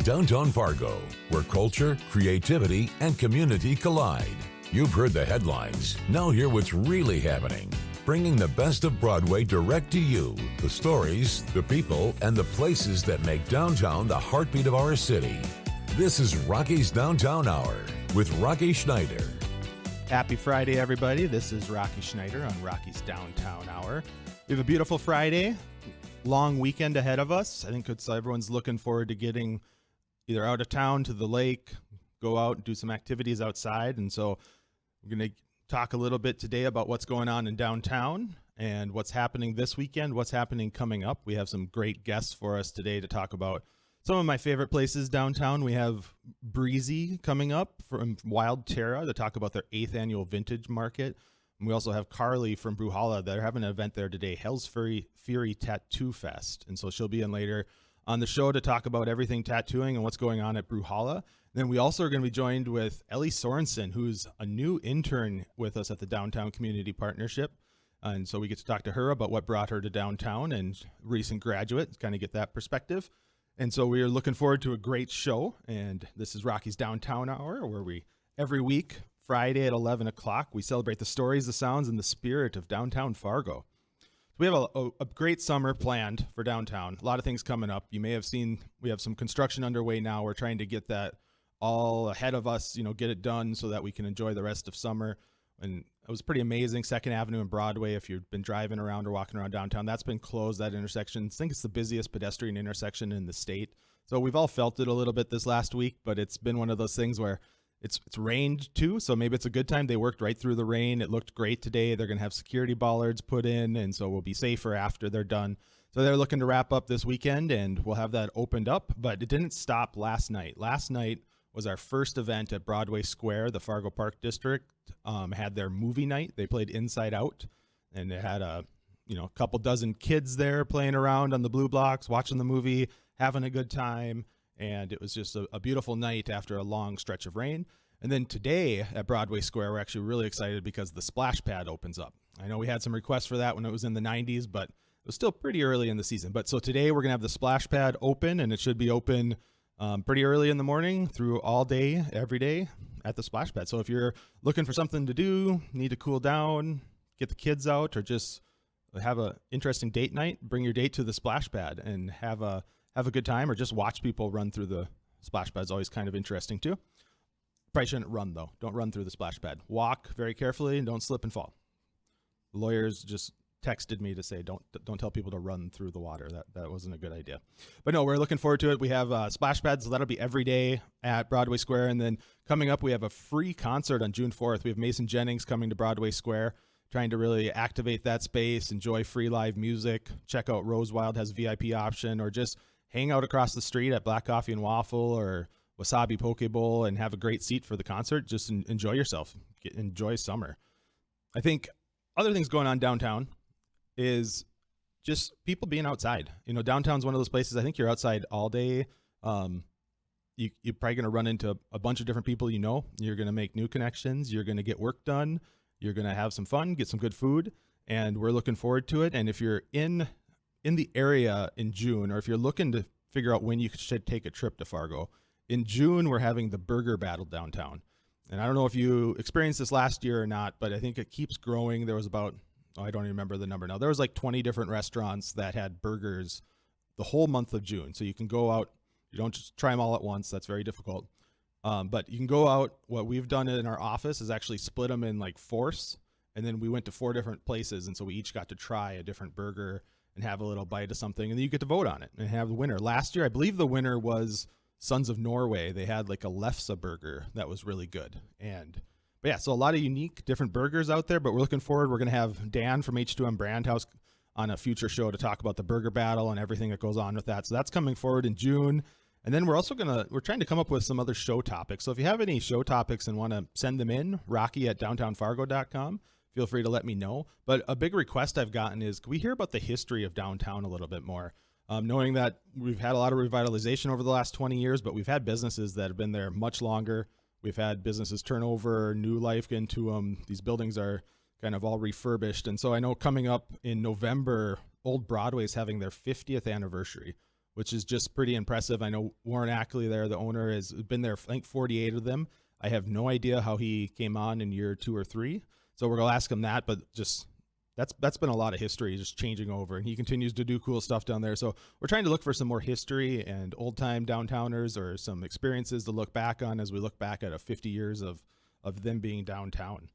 Downtown Fargo, where culture, creativity, and community collide. You've heard the headlines. Now hear what's really happening. Bringing the best of Broadway direct to you. The stories, the people, and the places that make downtown the heartbeat of our city. This is Rocky's Downtown Hour with Rocky Schneider. Happy Friday, everybody. This is Rocky Schneider on Rocky's Downtown Hour. We have a beautiful Friday, long weekend ahead of us. I think everyone's looking forward to getting either out of town to the lake, go out and do some activities outside. And so we're going to talk a little bit today about what's going on in downtown and what's happening this weekend, what's happening coming up. We have some great guests for us today to talk about some of my favorite places downtown. We have Breezy coming up from Wild Terra to talk about their 8th annual vintage market. And we also have Carly from Brewhalla. They're having an event there today, Hell's Fury Tattoo Fest. And so she'll be in later on the show to talk about everything tattooing and what's going on at Brewhalla. Then we also are going to be joined with Ellie Sorenson, who's a new intern with us at the Downtown Community Partnership. And so we get to talk to her about what brought her to downtown and recent graduate, kind of get that perspective. And so we are looking forward to a great show. And this is Rocky's Downtown Hour, where we, every week, Friday at 11 o'clock, we celebrate the stories, the sounds, and the spirit of downtown Fargo. We have a great summer planned for downtown. A lot of things coming up. You may have seen we have some construction underway now. We're trying to get that all ahead of us, get it done so that we can enjoy the rest of summer. And it was pretty amazing. 2nd Avenue and Broadway, if you've been driving around or walking around downtown, that's been closed, that intersection. I think it's the busiest pedestrian intersection in the state. So we've all felt it a little bit this last week, but it's been one of those things where it's rained too, so maybe it's a good time. They worked right through the rain. It looked great today. They're going to have security bollards put in, and so we'll be safer after they're done. So they're looking to wrap up this weekend, and we'll have that opened up, but it didn't stop last night. Last night was our first event at Broadway Square. The Fargo Park District had their movie night. They played Inside Out, and they had a couple dozen kids there playing around on the blue blocks, watching the movie, having a good time. And it was just a beautiful night after a long stretch of rain. And then today at Broadway Square, we're actually really excited because the splash pad opens up. I know we had some requests for that when it was in the 90s, but it was still pretty early in the season. But so today we're going to have the splash pad open, and it should be open pretty early in the morning through all day, every day at the splash pad. So if you're looking for something to do, need to cool down, get the kids out, or just have an interesting date night, bring your date to the splash pad and have a good time, or just watch people run through the splash pad is always kind of interesting too. Probably shouldn't run though. Don't run through the splash pad. Walk very carefully and don't slip and fall. The lawyers just texted me to say don't tell people to run through the water. That wasn't a good idea. But no, we're looking forward to it. We have splash pads, so that'll be every day at Broadway Square. And then coming up, we have a free concert on June 4th. We have Mason Jennings coming to Broadway Square, trying to really activate that space, enjoy free live music. Check out Rose Wild has VIP option, or just hang out across the street at Black Coffee and Waffle or Wasabi Poke Bowl and have a great seat for the concert. Just enjoy yourself. Enjoy summer. I think other things going on downtown is just people being outside. Downtown's one of those places, I think you're outside all day. You're probably going to run into a bunch of different people. You're going to make new connections. You're going to get work done. You're going to have some fun, get some good food, and we're looking forward to it. And if you're in the area in June, or if you're looking to figure out when you should take a trip to Fargo, in June, we're having the burger battle downtown. And I don't know if you experienced this last year or not, but I think it keeps growing. There was about, I don't even remember the number now. There was like 20 different restaurants that had burgers the whole month of June. So you can go out. You don't just try them all at once. That's very difficult. But you can go out. What we've done in our office is actually split them in like fourths. And then we went to 4 different places. And so we each got to try a different burger and have a little bite of something. And then you get to vote on it and have the winner. Last year, I believe the winner was Sons of Norway. They had like a lefse burger that was really good. But yeah, so a lot of unique different burgers out there, but we're looking forward. We're going to have Dan from H2M Brand House on a future show to talk about the burger battle and everything that goes on with that. So that's coming forward in June. And then we're also we're trying to come up with some other show topics. So if you have any show topics and want to send them in, rocky@downtownfargo.com, feel free to let me know. But a big request I've gotten is, can we hear about the history of downtown a little bit more? Knowing that we've had a lot of revitalization over the last 20 years, but we've had businesses that have been there much longer. We've had businesses turn over, new life into them. These buildings are kind of all refurbished. And so I know coming up in November, Old Broadway is having their 50th anniversary, which is just pretty impressive. I know Warren Ackley there, the owner, has been there, I think 48 of them. I have no idea how he came on in year 2 or 3. So we're going to ask him that, but just that's been a lot of history just changing over, and he continues to do cool stuff down there. So we're trying to look for some more history and old time downtowners or some experiences to look back on as we look back at 50 years of them being downtown.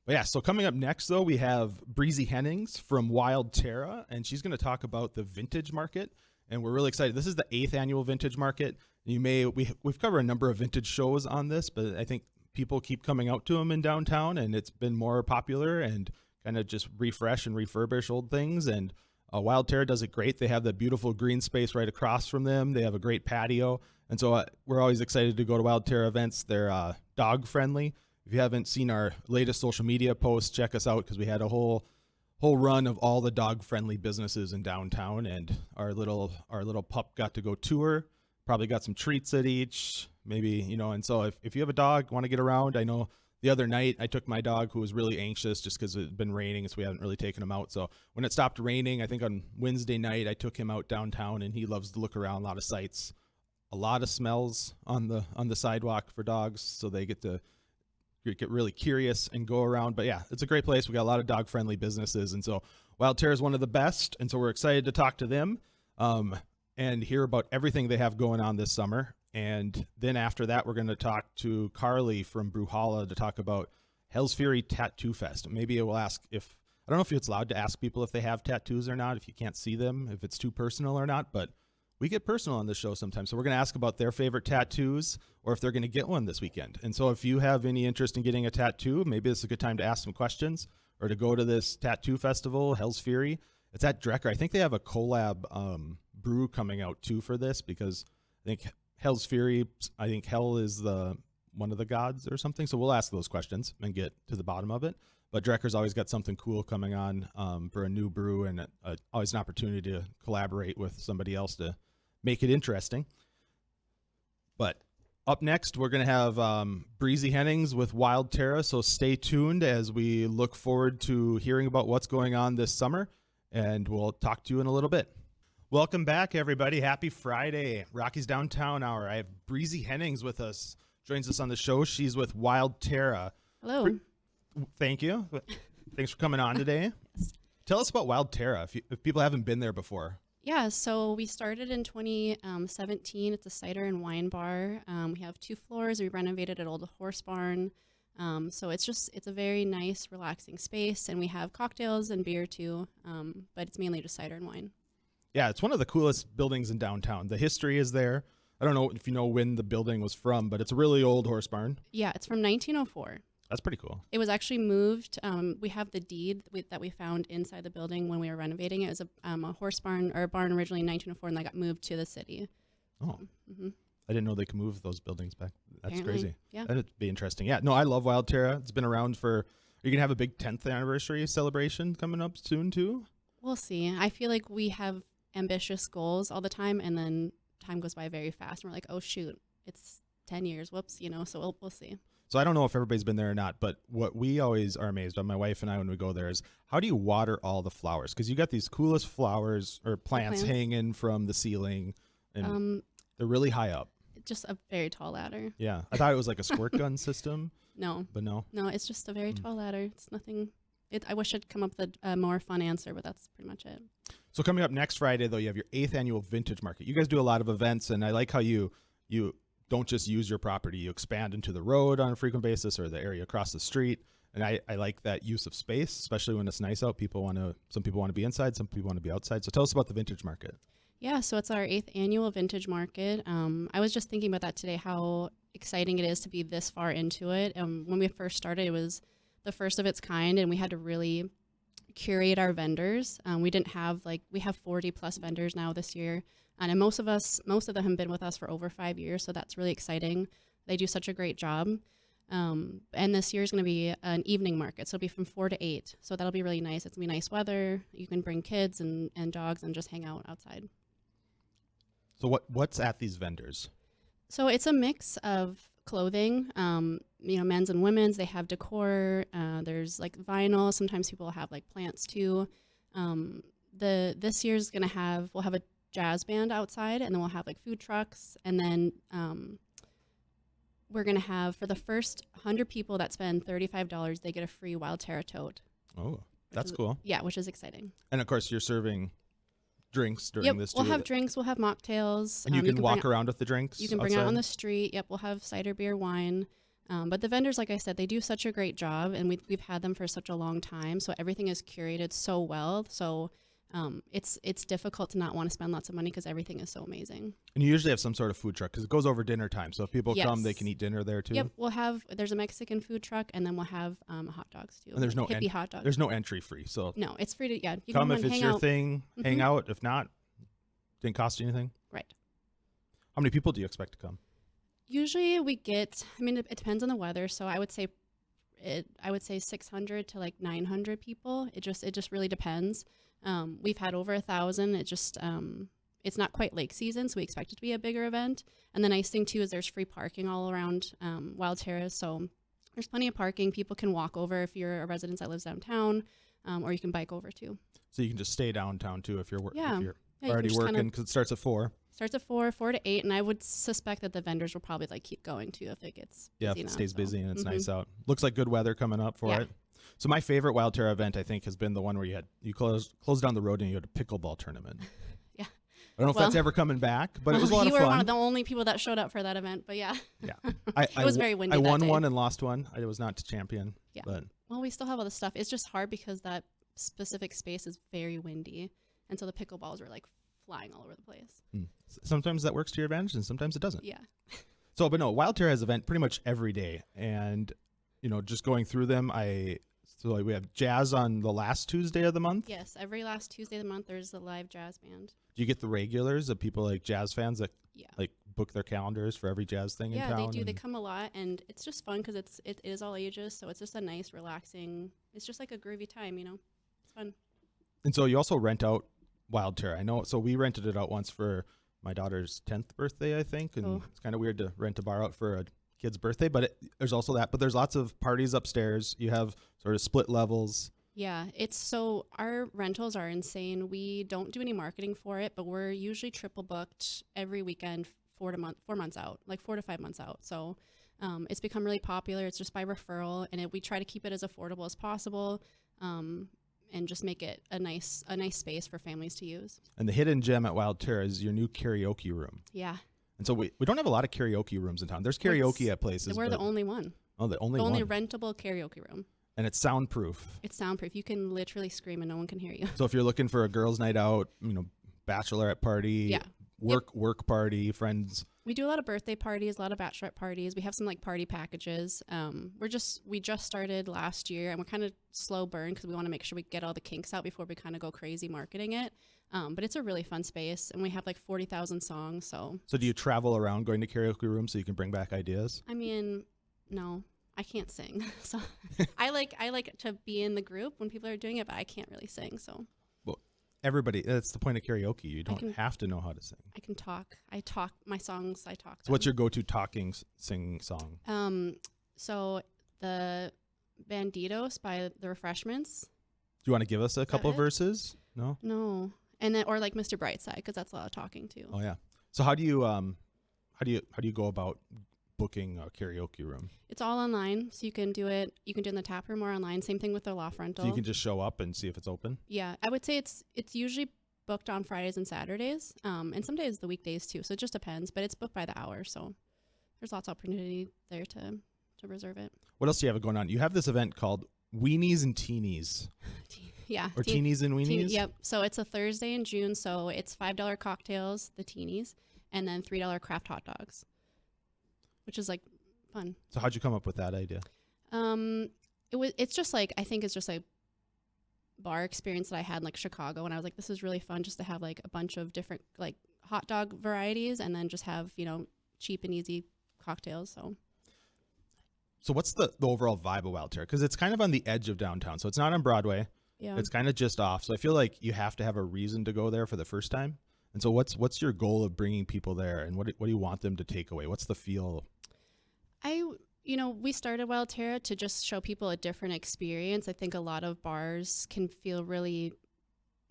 But yeah, so coming up next though, we have Breezy Hennings from Wild Terra, and she's going to talk about the vintage market. And we're really excited. This is the 8th annual vintage market. We've covered a number of vintage shows on this, but I think people keep coming out to them in downtown, and it's been more popular and kind of just refresh and refurbish old things. And Wild Terra does it great. They have the beautiful green space right across from them. They have a great patio. And so we're always excited to go to Wild Terra events. They're dog friendly. If you haven't seen our latest social media posts, check us out, because we had a whole run of all the dog friendly businesses in downtown, and our little pup got to go tour, probably got some treats at each, maybe, and so if you have a dog, want to get around. I know the other night I took my dog, who was really anxious just because it had been raining, so we haven't really taken him out. So when it stopped raining, I think on Wednesday night, I took him out downtown, and he loves to look around, a lot of sights, a lot of smells on the sidewalk for dogs, so they get really curious and go around. But yeah, it's a great place. We got a lot of dog friendly businesses, and so Wild Terra is one of the best, and so we're excited to talk to them and hear about everything they have going on this summer. And then after that, we're going to talk to Carly from Brewhalla to talk about Hell's Fury Tattoo Fest. Maybe we'll ask I don't know if it's allowed to ask people if they have tattoos or not, if you can't see them, if it's too personal or not, but we get personal on this show sometimes. So we're going to ask about their favorite tattoos, or if they're going to get one this weekend. And so if you have any interest in getting a tattoo, maybe this is a good time to ask some questions, or to go to this tattoo festival, Hell's Fury. It's at Drecker. I think they have a collab brew coming out too for this, because I think Hell's Fury, I think Hell is one of the gods or something. So we'll ask those questions and get to the bottom of it. But Drecker's always got something cool coming on for a new brew, and always an opportunity to collaborate with somebody else to make it interesting. But up next, we're going to have Breezy Hennings with Wild Terra. So stay tuned as we look forward to hearing about what's going on this summer, and we'll talk to you in a little bit. Welcome back, everybody. Happy Friday. Rocky's Downtown Hour. I have Breezy Hennings with us. Joins us on the show. She's with Wild Terra. Hello. Thank you. Thanks for coming on today. Yes. Tell us about Wild Terra, if people haven't been there before. Yeah, so we started in 2017. It's a cider and wine bar. We have 2 floors. We renovated an old horse barn. So it's a very nice, relaxing space, and we have cocktails and beer too, but it's mainly just cider and wine. Yeah, it's one of the coolest buildings in downtown. The history is there. I don't know if you know when the building was from, but it's a really old horse barn. Yeah, it's from 1904. That's pretty cool. It was actually moved. We have the deed that we found inside the building when we were renovating it. It was a horse barn, or a barn originally in 1904, and that got moved to the city. Oh, I didn't know they could move those buildings back. That's Apparently, crazy. yeah. That'd be interesting. Yeah, no, I love Wild Terra. It's been around for. Are you gonna have a big 10th anniversary celebration coming up soon too? We'll see. I feel like we have ambitious goals all the time, and then time goes by very fast, and we're like, oh shoot, it's 10 years. Whoops, so we'll see. So I don't know if everybody's been there or not, but what we always are amazed by, my wife and I, when we go there, is how do you water all the flowers? Because you got these coolest flowers or plants hanging from the ceiling, and they're really high up. Just a very tall ladder. Yeah, I thought it was like a squirt gun system. No. But no. No, it's just a very tall ladder. It's nothing. I wish I'd come up with a more fun answer, but that's pretty much it. So coming up next Friday, though, you have your 8th annual vintage market. You guys do a lot of events, and I like how you don't just use your property. You expand into the road on a frequent basis, or the area across the street. And I like that use of space, especially when it's nice out. Some people want to be inside, some people want to be outside. So tell us about the vintage market. Yeah, so it's our 8th annual vintage market. I was just thinking about that today, how exciting it is to be this far into it. When we first started, it was the first of its kind, and we had to really curate our vendors. We have 40 plus vendors now this year. And most of them have been with us for over 5 years, so that's really exciting. They do such a great job. And this year is going to be an evening market, so it'll be from 4 to 8. So that'll be really nice. It's going to be nice weather. You can bring kids and dogs and just hang out outside. So what's at these vendors? So it's a mix of clothing, men's and women's. They have decor. There's like vinyl. Sometimes people have like plants too. This year's we'll have jazz band outside, and then we'll have like food trucks, and then we're gonna have, for the first 100 people that spend $35, they get a free Wild Terra tote. Oh, that's cool. Yeah, which is exciting. And of course, you're serving drinks during this too. We'll have drinks. We'll have mocktails. And you can walk around with the drinks. You can bring it out on the street. Yep, we'll have cider, beer, wine. But the vendors, like I said, they do such a great job, and we've had them for such a long time. So everything is curated so well. So it's difficult to not want to spend lots of money because everything is so amazing. And you usually have some sort of food truck because it goes over dinner time. So if people come, they can eat dinner there too. Yep, there's a Mexican food truck, and then we'll have hot dogs too. And there's no hippie hot dogs. There's no entry free. So no, it's free to you come can if it's your thing. Hang out. If not, didn't cost you anything. Right. How many people do you expect to come? Usually we get, it depends on the weather. So I would say 600 to like 900 people. It just really depends. We've had over 1,000. It's not quite lake season, so we expect it to be a bigger event. And the nice thing too is there's free parking all around Wild Terra, so there's plenty of parking. People can walk over if you're a resident that lives downtown, or you can bike over too. So you can just stay downtown too if you're you already working, because it starts at 4. Starts at 4 to 8, and I would suspect that the vendors will probably like keep going too if it gets busy if it stays busy and it's nice out. Looks like good weather coming up for it. So my favorite Wild Terra event, I think, has been the one where you closed down the road and you had a pickleball tournament. Yeah. I don't know if that's ever coming back, but it was a lot of fun. You were one of the only people that showed up for that event, but yeah. Yeah. It was very windy. I won that day. one and lost one. I was not to champion. Yeah. But well, we still have all the stuff. It's just hard because that specific space is very windy, and so the pickleballs were like flying all over the place. Sometimes that works to your advantage, and sometimes it doesn't. Yeah. So, but no, Wild Terra has an event pretty much every day, and just going through them, So we have jazz on the last Tuesday of the month? Yes, every last Tuesday of the month there's a live jazz band. Do you get the regulars of people like jazz fans that like book their calendars for every jazz thing in town? Yeah, they do. They come a lot, and it's just fun because it is all ages, so it's just a nice, relaxing, it's just like a groovy time, It's fun. And so you also rent out Wild Terra. I know, so we rented it out once for my daughter's 10th birthday, I think, and it's kind of weird to rent a bar out for a kid's birthday, but there's also that, but there's lots of parties upstairs. You have sort of split levels. Yeah, our rentals are insane. We don't do any marketing for it, but we're usually triple booked every weekend 4 months out, like 4 to 5 months out. So it's become really popular. It's just by referral, and we try to keep it as affordable as possible, and just make it a nice space for families to use. And the hidden gem at Wild Terra is your new karaoke room. Yeah. And so we don't have a lot of karaoke rooms in town. There's karaoke at places. We're the only one. Oh, the only rentable karaoke room. And it's soundproof. It's soundproof. You can literally scream and no one can hear you. So if you're looking for a girls' night out, bachelorette party, work party, friends. We do a lot of birthday parties, a lot of bachelorette parties. We have some like party packages. We just started last year, and we're kind of slow burn because we want to make sure we get all the kinks out before we kind of go crazy marketing it. But it's a really fun space, and we have like 40,000 songs. So do you travel around going to karaoke rooms so you can bring back ideas? I mean, no, I can't sing. So I like to be in the group when people are doing it, but I can't really sing. So everybody, that's the point of karaoke. You don't have to know how to sing. I can talk. I talk my songs. I talk. So what's your go-to singing song? So the Bandidos by the Refreshments. Do you want to give us a couple of verses? No. And then, or like Mr. Brightside, because that's a lot of talking too. Oh yeah. So how do you go about booking a karaoke room? It's all online, so you can do it. You can do it in the tap room or online. Same thing with the loft rental. So you can just show up and see if it's open. Yeah, I would say it's usually booked on Fridays and Saturdays, and some days the weekdays too. So it just depends, but it's booked by the hour. So there's lots of opportunity there to reserve it. What else do you have going on? You have this event called Weenies and Teenies. Yeah. Or Teenies and Weenies? Yep. So it's a Thursday in June. So it's $5 cocktails, the teenies, and then $3 craft hot dogs, which is like fun. So how'd you come up with that idea? It's just like, I think it's just like bar experience that I had in like Chicago. And I was like, this is really fun just to have like a bunch of different like hot dog varieties and then just have, cheap and easy cocktails. So what's the overall vibe of Wild Terra? Because it's kind of on the edge of downtown. So it's not on Broadway. Yeah. It's kind of just off. So I feel like you have to have a reason to go there for the first time. And so what's your goal of bringing people there, and what do you want them to take away? What's the feel? We started Wild Terra to just show people a different experience. I think a lot of bars can feel really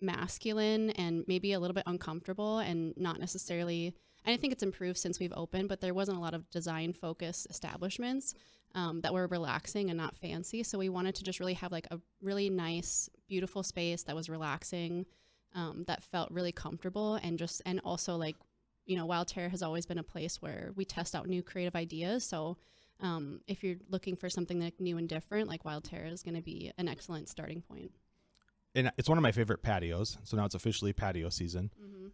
masculine and maybe a little bit uncomfortable and not necessarily, and I think it's improved since we've opened, but there wasn't a lot of design focused establishments that were relaxing and not fancy. So we wanted to just really have like a really nice, beautiful space that was relaxing, that felt really comfortable, and also like, Wild Terra has always been a place where we test out new creative ideas. So if you're looking for something like new and different, like Wild Terra is going to be an excellent starting point. And it's one of my favorite patios. So now it's officially patio season.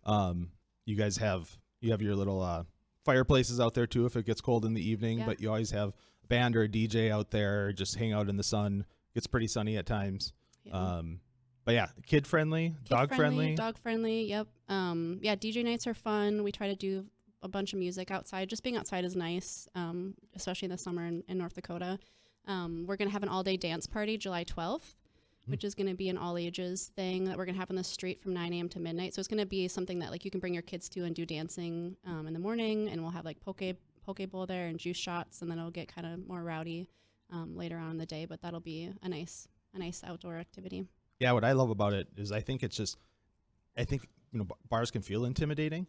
Mm-hmm. You guys have your little fireplaces out there too if it gets cold in the evening, but you always have a band or a DJ out there, just hang out in the sun. Gets pretty sunny at times. Yeah. But yeah, kid friendly, dog friendly. Dog friendly, yep. Yeah, DJ nights are fun. We try to do a bunch of music outside. Just being outside is nice, especially in the summer in North Dakota. We're going to have an all-day dance party July 12th, which is going to be an all-ages thing that we're going to have on the street from 9 a.m. to midnight. So it's going to be something that like you can bring your kids to and do dancing in the morning, and we'll have like poke bowl there and juice shots, and then it'll get kind of more rowdy later on in the day. But that'll be a nice outdoor activity. Yeah, what I love about it is I think bars can feel intimidating,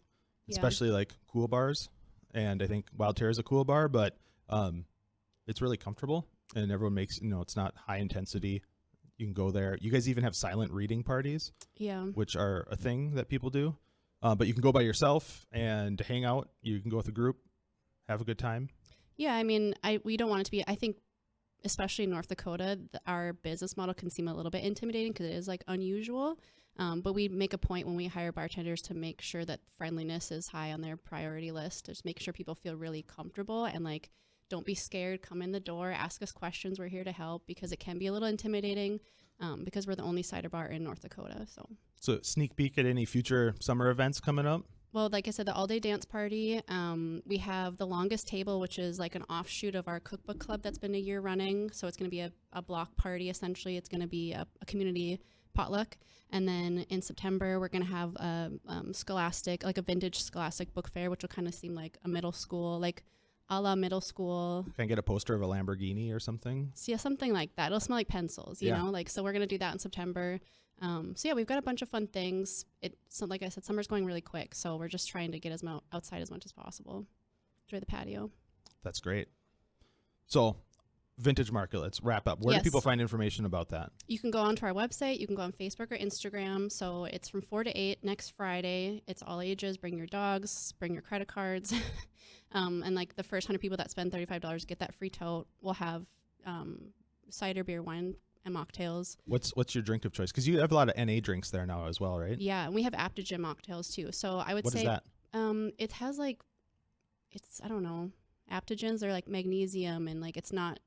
especially like cool bars. And I think Wild Terra is a cool bar, but it's really comfortable and everyone makes, it's not high intensity. You can go there. You guys even have silent reading parties, which are a thing that people do. But you can go by yourself and hang out. You can go with a group, have a good time. Yeah, I mean, we don't want it to be, I think, especially in North Dakota, our business model can seem a little bit intimidating because it is like unusual. But we make a point when we hire bartenders to make sure that friendliness is high on their priority list. Just make sure people feel really comfortable and like, don't be scared. Come in the door, ask us questions. We're here to help, because it can be a little intimidating because we're the only cider bar in North Dakota. So sneak peek at any future summer events coming up? Well, like I said, the all-day dance party. We have the longest table, which is like an offshoot of our cookbook club that's been a year running. So it's going to be a block party, essentially. It's going to be a community potluck. And then in September, we're going to have a vintage Scholastic book fair, which will kind of seem like a middle school, like a la middle school. Can I get a poster of a Lamborghini or something? So yeah, something like that. It'll smell like pencils, you know? So we're going to do that in September. So yeah, we've got a bunch of fun things. So like I said, summer's going really quick, so we're just trying to get outside as much as possible. Enjoy the patio. That's great. So, Vintage Market, let's wrap up. Where do people find information about that? You can go onto our website. You can go on Facebook or Instagram. So it's from 4 to 8 next Friday. It's all ages. Bring your dogs. Bring your credit cards. And like the first 100 people that spend $35 get that free tote. We'll have cider, beer, wine, and mocktails. What's your drink of choice? Because you have a lot of NA drinks there now as well, right? Yeah, and we have aptogen mocktails too. So I would say, what is that? It has like, I don't know, aptogens are like magnesium, and like it's not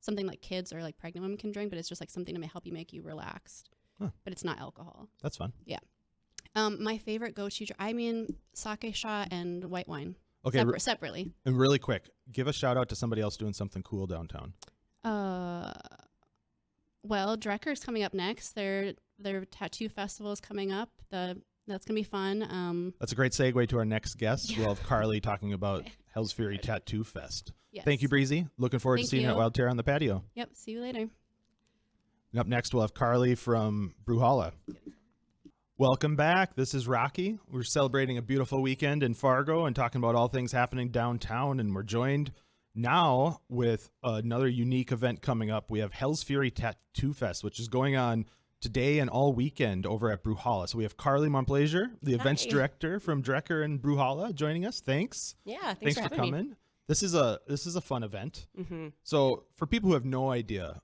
something like kids or like pregnant women can drink, but it's just like something to help you make you relaxed. Huh. But it's not alcohol. That's fun. Yeah. My favorite go-to, sake shot and white wine. Okay, separately. And really quick, give a shout out to somebody else doing something cool downtown. Well, Drecker's coming up next. Their tattoo festival is coming up. That's gonna be fun. That's a great segue to our next guest. We'll have Carly talking about Hell's Fury Tattoo Fest. Yes. Thank you, Breezy. Looking forward to seeing you at Wild Terra on the patio. Yep. See you later. And up next, we'll have Carly from Brewhalla. Welcome back. This is Rocky. We're celebrating a beautiful weekend in Fargo and talking about all things happening downtown. And we're joined now with another unique event coming up. We have Hell's Fury Tattoo Fest, which is going on today and all weekend over at Brewhalla. So we have Carly Monplaisir, the events director from Drecker and Brewhalla, joining us. Thanks. Yeah, thanks for coming. Me. This is a fun event. Mm-hmm. So for people who have no idea,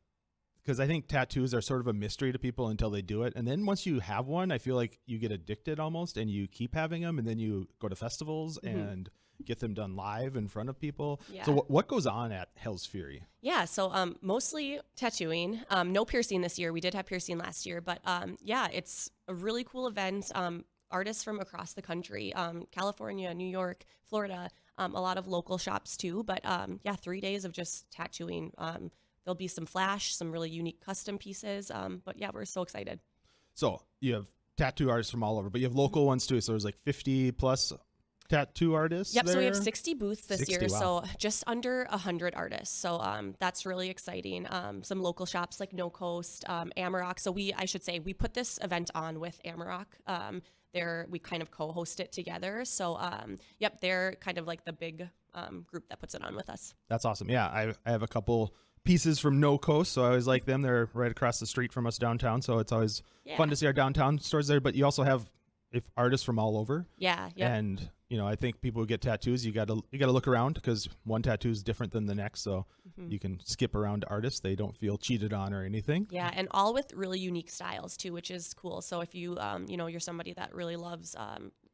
because I think tattoos are sort of a mystery to people until they do it. And then once you have one, I feel like you get addicted almost, and you keep having them, and then you go to festivals and get them done live in front of people. Yeah. So what goes on at Hell's Fury? Yeah, so mostly tattooing. No piercing this year. We did have piercing last year, but yeah, it's a really cool event. Artists from across the country, California, New York, Florida, a lot of local shops too. But yeah, 3 days of just tattooing. There'll be some flash, some really unique custom pieces. But yeah, we're so excited. So you have tattoo artists from all over, but you have local ones too. So there's like 50 plus tattoo artists Yep, there? so we have 60 booths this 60, year, wow. so just under 100 artists. So that's really exciting. Some local shops like No Coast, Amarok. So I should say, we put this event on with Amarok. We kind of co-host it together. So, yep, they're kind of like the big group that puts it on with us. That's awesome. Yeah, I have a couple pieces from No Coast, so I always like them. They're right across the street from us downtown, so it's always fun to see our downtown stores there. But you also have artists from all over. Yeah. And I think people who get tattoos, you gotta look around because one tattoo is different than the next, so you can skip around artists. They don't feel cheated on or anything. Yeah, and all with really unique styles too, which is cool. So if you you're somebody that really loves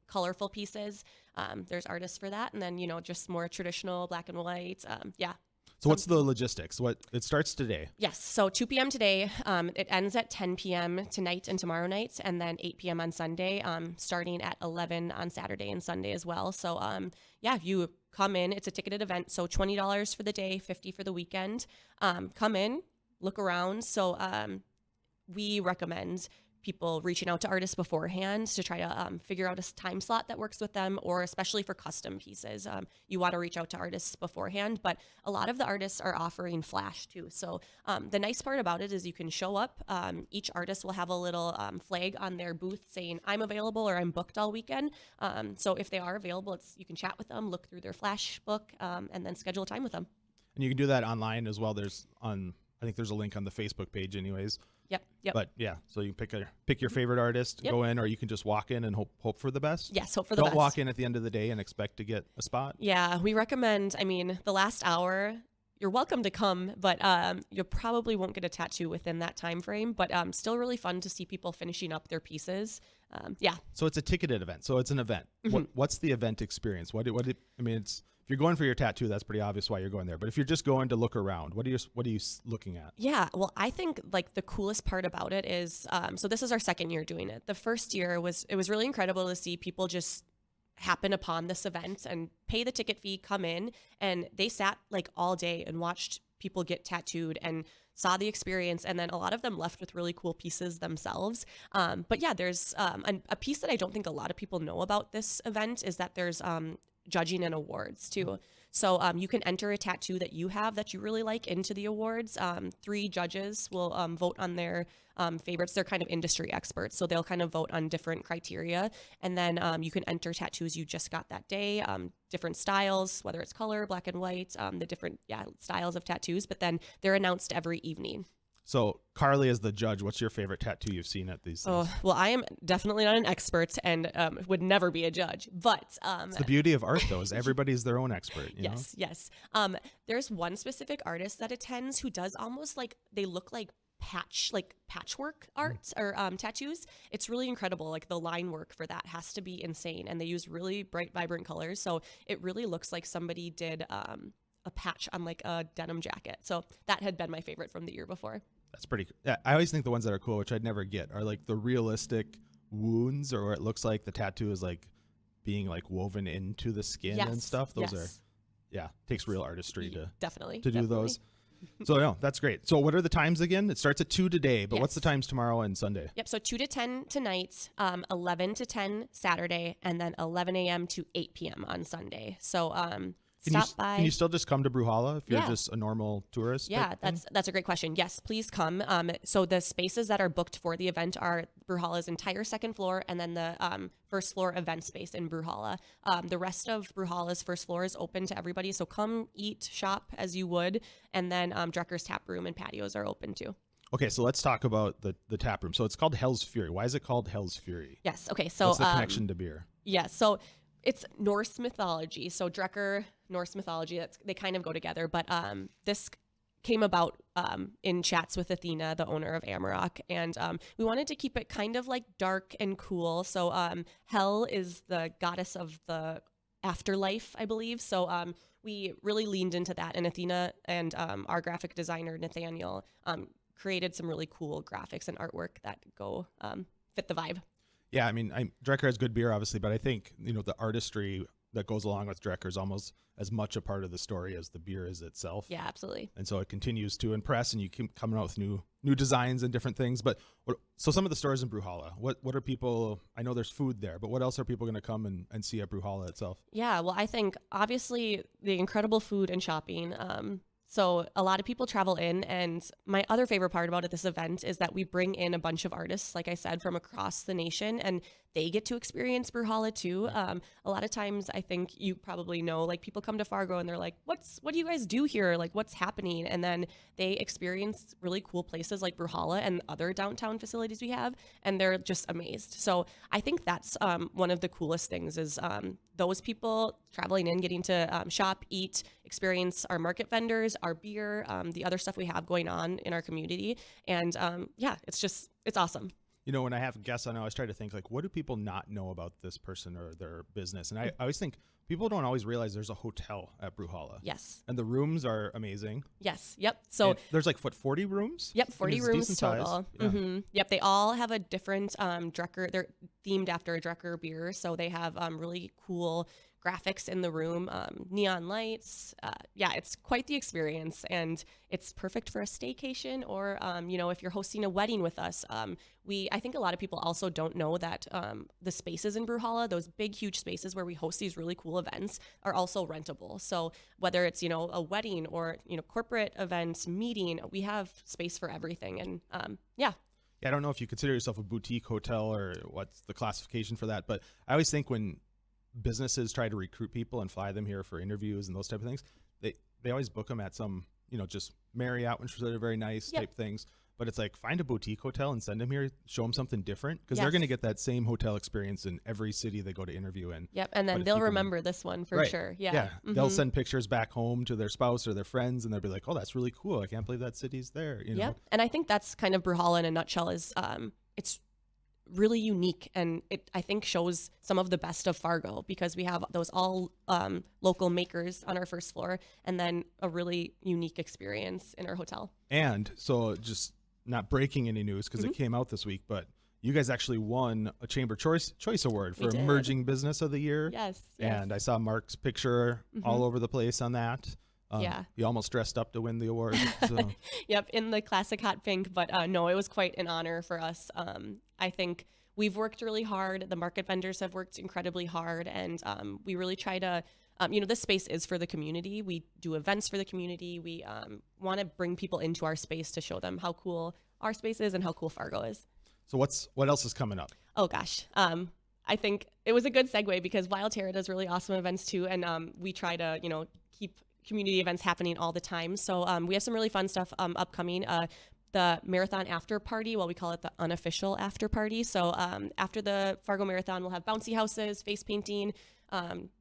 colorful pieces, there's artists for that, and then just more traditional black and white. So what's the logistics? It starts today? Yes, so 2 p.m. today. It ends at 10 p.m. tonight and tomorrow night, and then 8 p.m. on Sunday, starting at 11 on Saturday and Sunday as well. So, if you come in, it's a ticketed event, so $20 for the day, $50 for the weekend. Come in, look around. So we recommend people reaching out to artists beforehand to try to figure out a time slot that works with them, or especially for custom pieces, you want to reach out to artists beforehand. But a lot of the artists are offering flash too. So the nice part about it is you can show up. Each artist will have a little flag on their booth saying I'm available or I'm booked all weekend. So if they are available, you can chat with them, look through their flash book, and then schedule a time with them. And you can do that online as well. I think there's a link on the Facebook page anyways. Yep. But so you pick your favorite artist, go in, or you can just walk in and hope for the best. Yes, hope for the best. Don't walk in at the end of the day and expect to get a spot. Yeah, we recommend, the last hour, you're welcome to come, but you probably won't get a tattoo within that time frame, but still really fun to see people finishing up their pieces. So it's a ticketed event. So it's an event. What's the event experience? If you're going for your tattoo, that's pretty obvious why you're going there. But if you're just going to look around, what are you looking at? Yeah, well, I think like the coolest part about it is, so this is our second year doing it. The first year it was really incredible to see people just happen upon this event and pay the ticket fee, come in, and they sat like all day and watched people get tattooed and saw the experience, and then a lot of them left with really cool pieces themselves. But yeah, there's a piece that I don't think a lot of people know about this event is that there's judging and awards too. So you can enter a tattoo that you have that you really like into the awards. 3 judges will vote on their favorites. They're kind of industry experts, so they'll kind of vote on different criteria. And then you can enter tattoos you just got that day, different styles, whether it's color, black and white, the different styles of tattoos. But then they're announced every evening. So Carly is the judge. What's your favorite tattoo you've seen at these things? Oh, well, I am definitely not an expert and would never be a judge. But it's the beauty of art, though, is everybody's their own expert. Yes. There's one specific artist that attends who does almost like they look like patchwork art or tattoos. It's really incredible. Like the line work for that has to be insane, and they use really bright, vibrant colors. So it really looks like somebody did a patch on like a denim jacket. So that had been my favorite from the year before. That's pretty cool. I always think the ones that are cool, which I'd never get, are like the realistic wounds, or it looks like the tattoo is like being like woven into the skin and stuff. Those are, takes real artistry to do those. So no, that's great. So what are the times again? It starts at 2 today, but what's the times tomorrow and Sunday? Yep. So 2 to 10 tonight, 11 to 10 Saturday, and then 11 a.m. to 8 p.m. on Sunday. So stop by. Can you still just come to Brewhalla if you're just a normal tourist? Yeah, that's a great question. Yes, please come. So the spaces that are booked for the event are Brewhalla's entire second floor, and then the first floor event space in Brewhalla. The rest of Brewhalla's first floor is open to everybody. So come eat, shop as you would, and then Drecker's tap room and patios are open too. Okay, so let's talk about the tap room. So it's called Hell's Fury. Why is it called Hell's Fury? Yes. Okay. So what's the connection to beer? Yeah. So it's Norse mythology. So Drecker, Norse mythology, they kind of go together. But this came about in chats with Athena, the owner of Amarok. And we wanted to keep it kind of like dark and cool. So Hell is the goddess of the afterlife, I believe. So we really leaned into that. And Athena and our graphic designer, Nathaniel, created some really cool graphics and artwork that go fit the vibe. Yeah, I mean, Drecker has good beer, obviously, but I think, the artistry that goes along with Drecker is almost as much a part of the story as the beer is itself. Yeah, absolutely. And so it continues to impress, and you keep coming out with new designs and different things. But so some of the stores in Brewhalla, what are people, I know there's food there, but what else are people going to come and see at Brewhalla itself? Yeah, well, I think obviously the incredible food and shopping. So a lot of people travel in, and my other favorite part about this event is that we bring in a bunch of artists, like I said, from across the nation, and they get to experience Brewhalla too. A lot of times, I think you probably know, like people come to Fargo and they're like, what do you guys do here? Like, what's happening? And then they experience really cool places like Brewhalla and other downtown facilities we have, and they're just amazed. So I think that's one of the coolest things is those people traveling in, getting to shop, eat, experience our market vendors, our beer, the other stuff we have going on in our community. And it's awesome. You know, when I have guests on, I always try to think, like, what do people not know about this person or their business? And I always think people don't always realize there's a hotel at Brewhalla. Yes. And the rooms are amazing. Yes. Yep. So and there's like, 40 rooms? Yep, 40 rooms total. Size. Yeah. Mm-hmm. Yep, they all have a different Drecker. They're themed after a Drecker beer. So they have really cool graphics in the room, neon lights. It's quite the experience, and it's perfect for a staycation or, if you're hosting a wedding with us. I think a lot of people also don't know that the spaces in Brewhalla, those big, huge spaces where we host these really cool events, are also rentable. So whether it's, a wedding or, corporate events, meeting, we have space for everything. And Yeah, I don't know if you consider yourself a boutique hotel or what's the classification for that, but I always think when businesses try to recruit people and fly them here for interviews and those type of things, they always book them at some, just Marriott, which are very nice type things. But it's like, find a boutique hotel and send them here, show them something different, because they're going to get that same hotel experience in every city they go to interview in. Yep, and then they'll remember this one for sure. Yeah. Mm-hmm. They'll send pictures back home to their spouse or their friends, and they'll be like, oh, that's really cool. I can't believe that city's there. You know? And I think that's kind of Brewhalla in a nutshell is it's really unique, and it I think shows some of the best of Fargo, because we have those all local makers on our first floor, and then a really unique experience in our hotel. And so, just not breaking any news because it came out this week, but you guys actually won a Chamber Choice Award for Emerging Business of the Year. Yes. And I saw Mark's picture all over the place on that. He almost dressed up to win the award. So. Yep, in the classic hot pink, but no, it was quite an honor for us. I think we've worked really hard. The market vendors have worked incredibly hard, and we really try to, this space is for the community. We do events for the community. We want to bring people into our space to show them how cool our space is and how cool Fargo is. So what else is coming up? Oh gosh. I think it was a good segue because Wild Terra does really awesome events too, and we try to, keep community events happening all the time. So we have some really fun stuff upcoming. The marathon after party, well, we call it the unofficial after party. So after the Fargo Marathon, we'll have bouncy houses, face painting,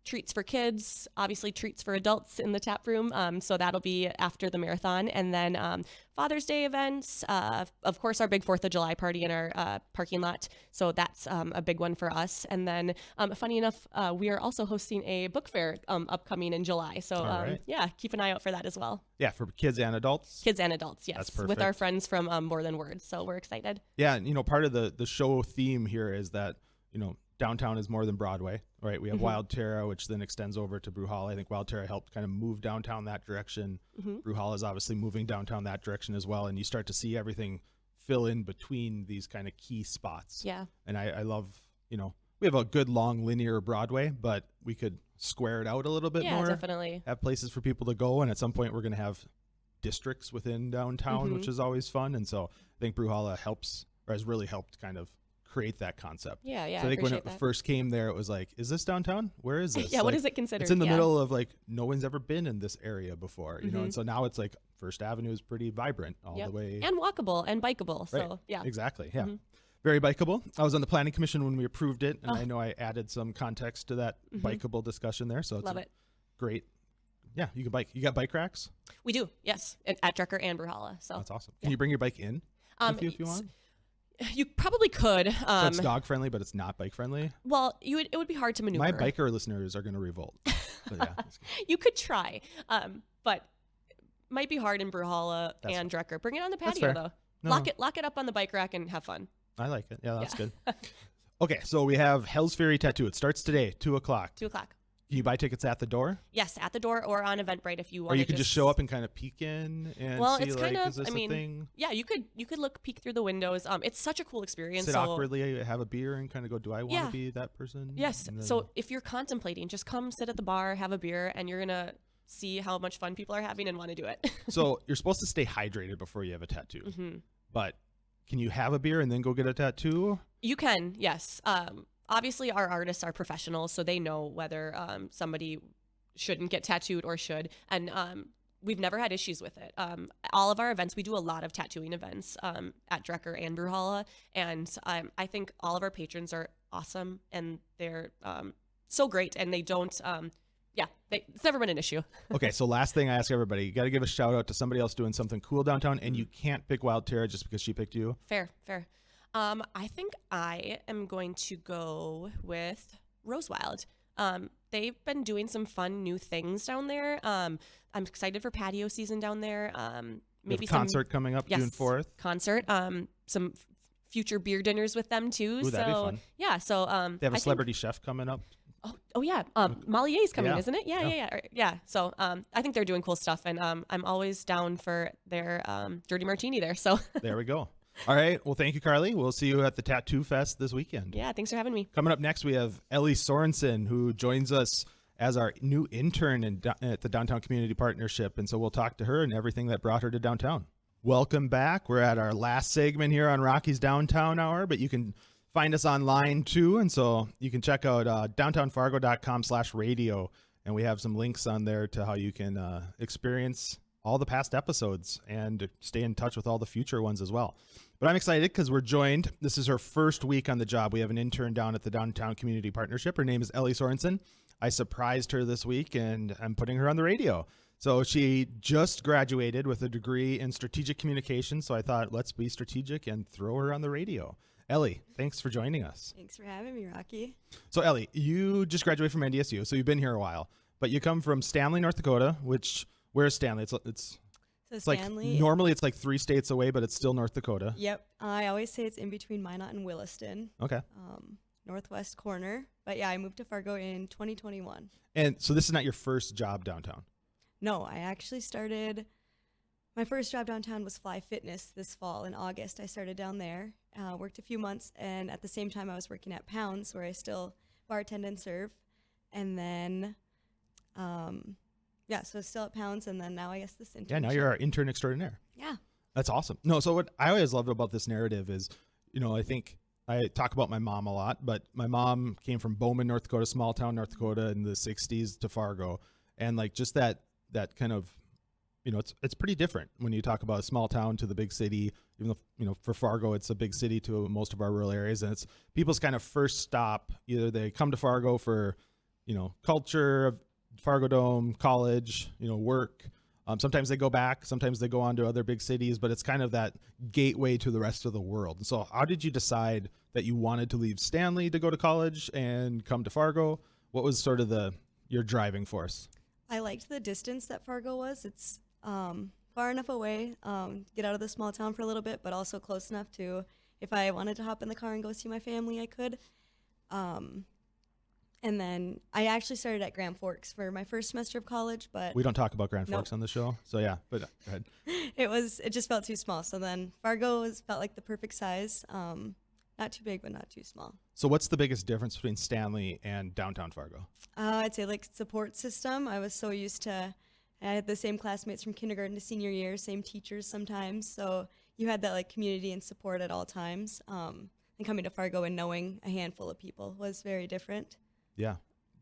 treats for kids, obviously treats for adults in the tap room. So that'll be after the marathon. And then Father's Day events, of course, our big 4th of July party in our parking lot. So that's a big one for us. And then funny enough, we are also hosting a book fair upcoming in July. So keep an eye out for that as well. Yeah, for kids and adults? Kids and adults, yes. That's perfect. With our friends from More Than Words. So we're excited. Yeah, and part of the show theme here is that, downtown is more than Broadway, right? We have Wild Terra, which then extends over to Brewhalla. I think Wild Terra helped kind of move downtown that direction. Brewhalla is obviously moving downtown that direction as well. And you start to see everything fill in between these kind of key spots. Yeah. And I love, we have a good long linear Broadway, but we could square it out a little bit more. Yeah, definitely. Have places for people to go. And at some point we're going to have districts within downtown, which is always fun. And so I think Brewhalla has really helped kind of create that concept. Yeah. So I think when it first came there, it was like, is this downtown? Where is this? Yeah, what is it considered? It's in the middle of no one's ever been in this area before, you know? And so now it's like First Avenue is pretty vibrant all the way. And walkable and bikeable. Right. So yeah. Exactly. Yeah. Very bikeable. I was on the planning commission when we approved it, and I know I added some context to that bikeable discussion there. So it's Love it. Great. Yeah, you can bike. You got bike racks? We do, yes. At Drecker and Brewhalla. So that's awesome. Can you bring your bike in with you if you want? You probably could. So it's dog friendly, but it's not bike friendly. Well, it would be hard to maneuver. My biker listeners are going to revolt. So, yeah, you could try, but might be hard in Brewhalla and Drecker. Bring it on the patio though. No. Lock it up on the bike rack and have fun. I like it. Yeah, that's good. Okay, so we have Hell's Ferry Tattoo. It starts today, 2:00. 2:00. Can you buy tickets at the door? Yes, at the door or on Eventbrite if you want. Or you can just show up and kind of peek in and well, see, it's like, kind of, is this I mean, a thing? Yeah, you could peek through the windows. It's such a cool experience. Sit awkwardly, have a beer, and kind of go, do I want to be that person? Yes. So if you're contemplating, just come sit at the bar, have a beer, and you're going to see how much fun people are having and want to do it. So you're supposed to stay hydrated before you have a tattoo. Mm-hmm. But can you have a beer and then go get a tattoo? You can, yes. Obviously, our artists are professionals, so they know whether somebody shouldn't get tattooed or should. And we've never had issues with it. All of our events, we do a lot of tattooing events at Drecker and Brewhalla. And I think all of our patrons are awesome, and they're so great. And they don't, it's never been an issue. Okay, so last thing I ask everybody, you got to give a shout out to somebody else doing something cool downtown, and you can't pick Wild Terra just because she picked you. Fair. I think I am going to go with Rose Wild. They've been doing some fun new things down there. I'm excited for patio season down there. Maybe some concert coming up June 4th. Concert. Some future beer dinners with them too. Ooh, that'd be fun. Yeah. So they have a celebrity chef coming up. Oh yeah. Molier's coming, isn't it? Yeah. So I think they're doing cool stuff, and I'm always down for their dirty martini there. So there we go. All right. Well, thank you, Carly. We'll see you at the Tattoo Fest this weekend. Yeah, thanks for having me. Coming up next, we have Ellie Sorenson, who joins us as our new intern at the Downtown Community Partnership. And so we'll talk to her and everything that brought her to downtown. Welcome back. We're at our last segment here on Rocky's Downtown Hour, but you can find us online too. And so you can check out downtownfargo.com/radio. And we have some links on there to how you can experience all the past episodes and stay in touch with all the future ones as well. But I'm excited because we're joined. This is her first week on the job. We have an intern down at the Downtown Community Partnership. Her name is Ellie Sorenson. I surprised her this week, and I'm putting her on the radio. So she just graduated with a degree in strategic communication. So I thought, let's be strategic and throw her on the radio. Ellie, thanks for joining us. Thanks for having me, Rocky. So Ellie, you just graduated from NDSU, so you've been here a while. But you come from Stanley, North Dakota, where's Stanley? It's like normally it's like 3 states away, but it's still North Dakota. Yep. I always say it's in between Minot and Williston. Okay. Northwest corner. But yeah, I moved to Fargo in 2021. And so this is not your first job downtown? No, I actually started, my first job downtown was Fly Fitness this fall in August. I started down there, worked a few months, and at the same time I was working at Pounds, where I still bartend and serve. And then, so still at Pounds, and then now I guess this internship. Yeah, now you're our intern extraordinaire. Yeah. That's awesome. No, so what I always loved about this narrative is, I think I talk about my mom a lot, but my mom came from Bowman, North Dakota, small town North Dakota in the 60s to Fargo. And like just that kind of, it's pretty different when you talk about a small town to the big city, even though, for Fargo, it's a big city to most of our rural areas. And it's people's kind of first stop. Either they come to Fargo for, culture, Fargo Dome, college, work. Sometimes they go back, sometimes they go on to other big cities, but it's kind of that gateway to the rest of the world. And so how did you decide that you wanted to leave Stanley to go to college and come to Fargo? What was sort of your driving force? I liked the distance that Fargo was. It's far enough away, get out of the small town for a little bit, but also close enough to, if I wanted to hop in the car and go see my family, I could. And then I actually started at Grand Forks for my first semester of college, but we don't talk about Grand Forks on the show. So yeah, but go ahead. It just felt too small. So then Fargo felt like the perfect size. Not too big, but not too small. So what's the biggest difference between Stanley and downtown Fargo? I'd say like support system. I was so used to, I had the same classmates from kindergarten to senior year, same teachers sometimes. So you had that like community and support at all times. And coming to Fargo and knowing a handful of people was very different. Yeah.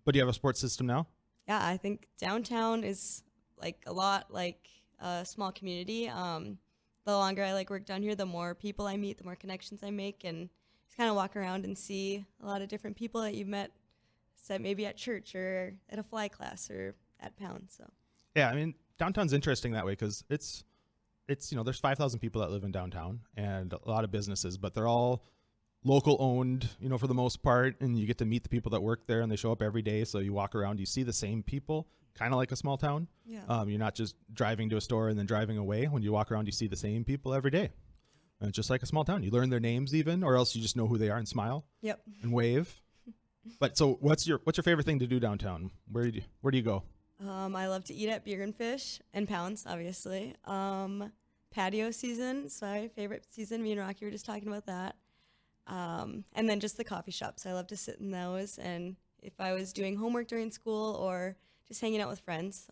But do you have a sports system now? Yeah, I think downtown is like a lot like a small community. The longer I work down here, the more people I meet, the more connections I make, and just kind of walk around and see a lot of different people that you've met, maybe at church or at a fly class or at Pound. So yeah, I mean, downtown's interesting that way because it's there's 5,000 people that live in downtown and a lot of businesses, but they're all local owned, for the most part, and you get to meet the people that work there and they show up every day. So you walk around, you see the same people, kind of like a small town. Yeah. You're not just driving to a store and then driving away. When you walk around, you see the same people every day. And it's just like a small town. You learn their names even, or else you just know who they are and smile. Yep. And wave. But so what's your favorite thing to do downtown? Where do you go? I love to eat at Beer and Fish and Pounds, obviously. Patio season is my favorite season. Me and Rocky were just talking about that. And then just the coffee shops. I love to sit in those. And if I was doing homework during school or just hanging out with friends.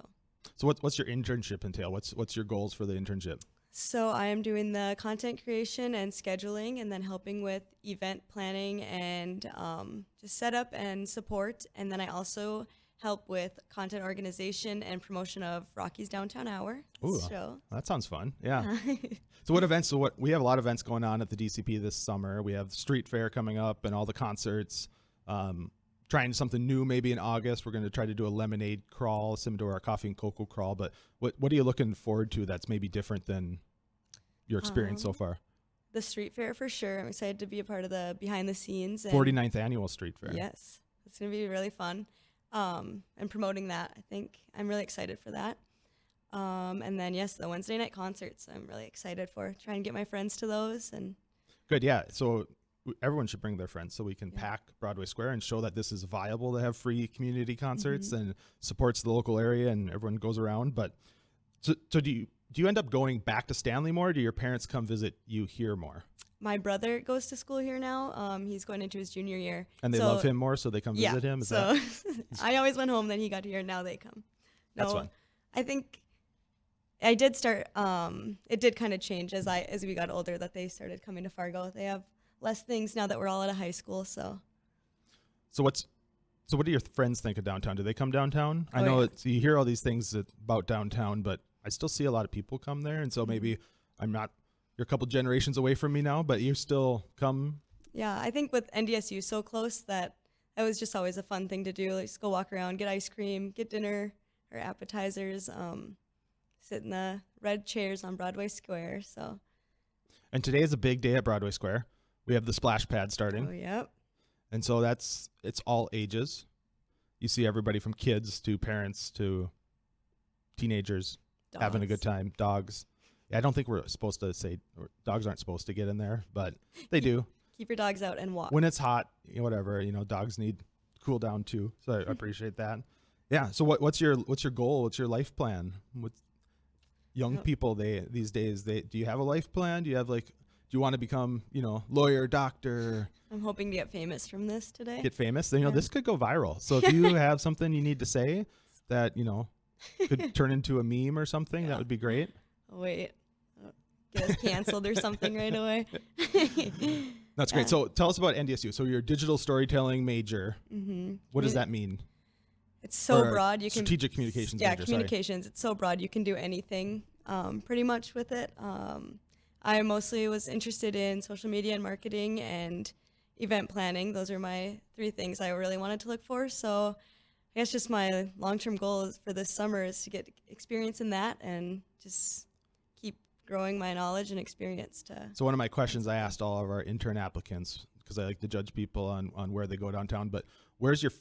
So what's your internship entail? What's your goals for the internship? So I am doing the content creation and scheduling, and then helping with event planning and just setup and support. And then I also help with content organization and promotion of Rocky's Downtown Hour. Ooh, show. That sounds fun. Yeah. So what events? We have a lot of events going on at the DCP this summer. We have the street fair coming up and all the concerts. Trying something new maybe in August. We're going to try to do a lemonade crawl, similar to our coffee and cocoa crawl. But what are you looking forward to that's maybe different than your experience so far? The street fair for sure. I'm excited to be a part of the behind the scenes. 49th annual street fair. Yes, it's going to be really fun. And promoting that, I think I'm really excited for that. And then yes, the Wednesday night concerts. I'm really excited for trying to get my friends to those. And good, yeah. So everyone should bring their friends so we can pack Broadway Square and show that this is viable to have free community concerts and supports the local area and everyone goes around. But so do you end up going back to Stanley more? Or do your parents come visit you here more? My brother goes to school here now. He's going into his junior year. And they love him more, so they come visit him? I always went home, then he got here, now they come. No, that's fun. I think I did start, it did kind of change as we got older, that they started coming to Fargo. They have less things now that we're all out of high school, so. So what do your friends think of downtown? Do they come downtown? I know you hear all these things about downtown, but I still see a lot of people come there, and so maybe you're a couple generations away from me now, but you still come. Yeah, I think with NDSU so close that it was just always a fun thing to do. Like just go walk around, get ice cream, get dinner or appetizers, sit in the red chairs on Broadway Square. So. And today is a big day at Broadway Square. We have the splash pad starting. Oh, yep. And so it's all ages. You see everybody from kids to parents to teenagers having a good time, dogs. I don't think we're supposed to say dogs aren't supposed to get in there, but they do. Keep your dogs out and walk. When it's hot, whatever, dogs need cool down too. So I appreciate that. Yeah. So what's your goal? What's your life plan? With young people these days, do you have a life plan? Do you want to become, lawyer, doctor? I'm hoping to get famous from this today. Get famous? Then, this could go viral. So if you have something you need to say that, could turn into a meme or something, that would be great. Oh, wait. Get us canceled or something right away. That's great. So tell us about NDSU. So you're a digital storytelling major. Mm-hmm. What does that mean? It's so broad. You can strategic communications. Yeah, communications. Sorry. It's so broad. You can do anything pretty much with it. I mostly was interested in social media and marketing and event planning. Those are my 3 things I really wanted to look for. So I guess just my long-term goal for this summer is to get experience in that and just keep growing my knowledge and experience. So one of my questions I asked all of our intern applicants, because I like to judge people on where they go downtown, but what's your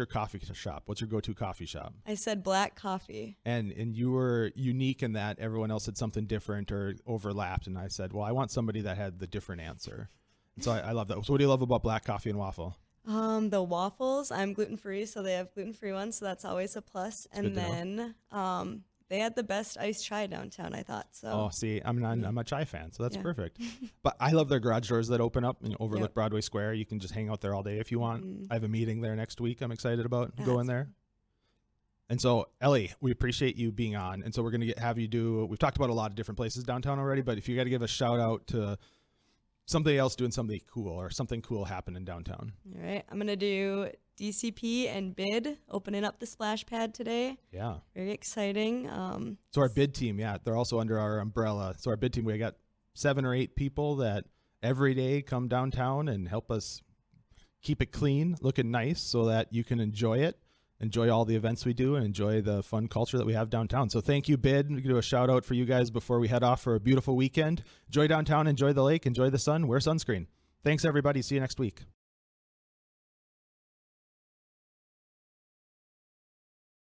coffee shop? What's your go-to coffee shop? I said black coffee. And you were unique in that everyone else had something different or overlapped. And I said, well, I want somebody that had the different answer. And so I love that. So what do you love about black coffee and waffle? The waffles, I'm gluten-free, so they have gluten-free ones, so that's always a plus. That's and then they had the best iced chai downtown, I thought. So. Oh, see, I'm a chai fan, so that's perfect. But I love their garage doors that open up and overlook Broadway Square. You can just hang out there all day if you want. I have a meeting there next week. I'm excited about going there. And so, Ellie, we appreciate you being on. And so we're going to have you we've talked about a lot of different places downtown already, but if you got to give a shout out to somebody else doing something cool or something cool happening downtown. All right. I'm going to do DCP and BID opening up the splash pad today. Yeah. Very exciting. So our BID team, they're also under our umbrella. So our BID team, we got 7 or 8 people that every day come downtown and help us keep it clean, looking nice so that you can enjoy all the events we do and enjoy the fun culture that we have downtown. So thank you, BID. We can do a shout out for you guys before we head off for a beautiful weekend. Enjoy downtown, enjoy the lake, enjoy the sun, wear sunscreen. Thanks, everybody. See you next week.